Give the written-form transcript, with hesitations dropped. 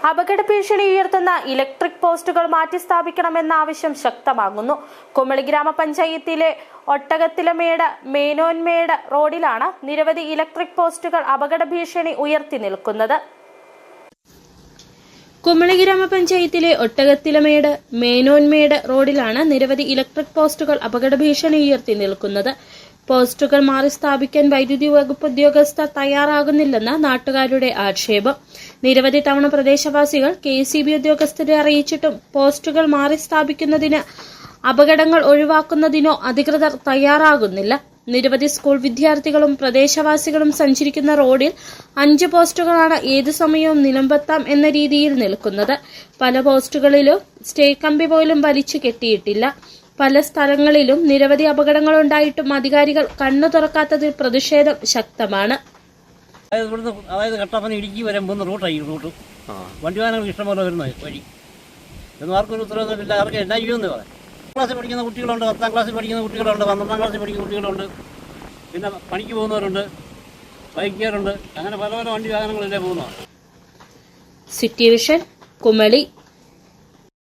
അപകട ഭീഷണി ഉയർത്തുന്ന ഇലക്ട്രിക് പോസ്റ്റുകൾ മാറ്റിസ്ഥാപിക്കണമെന്ന ആവശ്യം ശക്തമാകുന്നു. കുമളി ഗ്രാമപഞ്ചായത്തിലെ ഒട്ടകത്തിലമേട് മേനോൻമേട് റോഡിലാണ് നിരവധി ഇലക്ട്രിക് പോസ്റ്റുകൾ അപകട ഭീഷണി ഉയർത്തി നിൽക്കുന്നത്. കുമളി ഗ്രാമപഞ്ചായത്തിലെ ഒട്ടകത്തിലമേട് മേനോൻമേട് റോഡിലാണ് നിരവധി ഇലക്ട്രിക് പോസ്റ്റുകൾ അപകട ഭീഷണി ഉയർത്തി നിൽക്കുന്നത്. പോസ്റ്റുകൾ മാറി സ്ഥാപിക്കാൻ വൈദ്യുതി വകുപ്പ് ഉദ്യോഗസ്ഥർ തയ്യാറാകുന്നില്ലെന്ന് നാട്ടുകാരുടെ ആക്ഷേപം. നിരവധി തവണ പ്രദേശവാസികൾ KEB ഉദ്യോഗസ്ഥരെ അറിയിച്ചിട്ടും പോസ്റ്റുകൾ മാറി സ്ഥാപിക്കുന്നതിന് അപകടങ്ങൾ ഒഴിവാക്കുന്നതിനോ അധികൃതർ തയ്യാറാകുന്നില്ല. നിരവധി സ്കൂൾ വിദ്യാർത്ഥികളും പ്രദേശവാസികളും സഞ്ചരിക്കുന്ന റോഡിൽ 5 പോസ്റ്റുകളാണ് ഏതു സമയവും നിലമ്പെത്താം എന്ന രീതിയിൽ നിൽക്കുന്നത്. പല പോസ്റ്റുകളിലും സ്റ്റേ കമ്പി പോലും വലിച്ചു കെട്ടിയിട്ടില്ല. പല സ്ഥലങ്ങളിലും നിരവധി അപകടങ്ങളുണ്ടായിട്ടും അധികാരികൾ കണ്ണു തുറക്കാത്തതിൽ പ്രതിഷേധം ശക്തമാണ്. അതായത് കട്ടപ്പന ഇടുക്കി വരെ പോകുന്ന റൂട്ടായി റൂട്ട് വണ്ടി വാഹനങ്ങൾക്ക് ഇഷ്ടംപോലെ വരുന്ന വഴി എന്നും ആർക്കൊരു ഉത്തരവാദിത്തമില്ല. അവർക്ക് എന്നാ ചെയ്യുമെന്ന് പറയാം. ക്ലാസ്സിൽ പഠിക്കുന്ന കുട്ടികളുണ്ട്, 10ാം ക്ലാസ്സിൽ പഠിക്കുന്ന കുട്ടികളുണ്ട്, 12ാം ക്ലാസ്സിൽ പഠിക്കുന്ന കുട്ടികളുണ്ട്, പിന്നെ പണിക്ക് പോകുന്നവരുണ്ട്, ബൈക്കുകാരുണ്ട്, അങ്ങനെ പല പല വണ്ടി വാഹനങ്ങളിലേ പോകുന്നതാണ്. City vision, Kumily.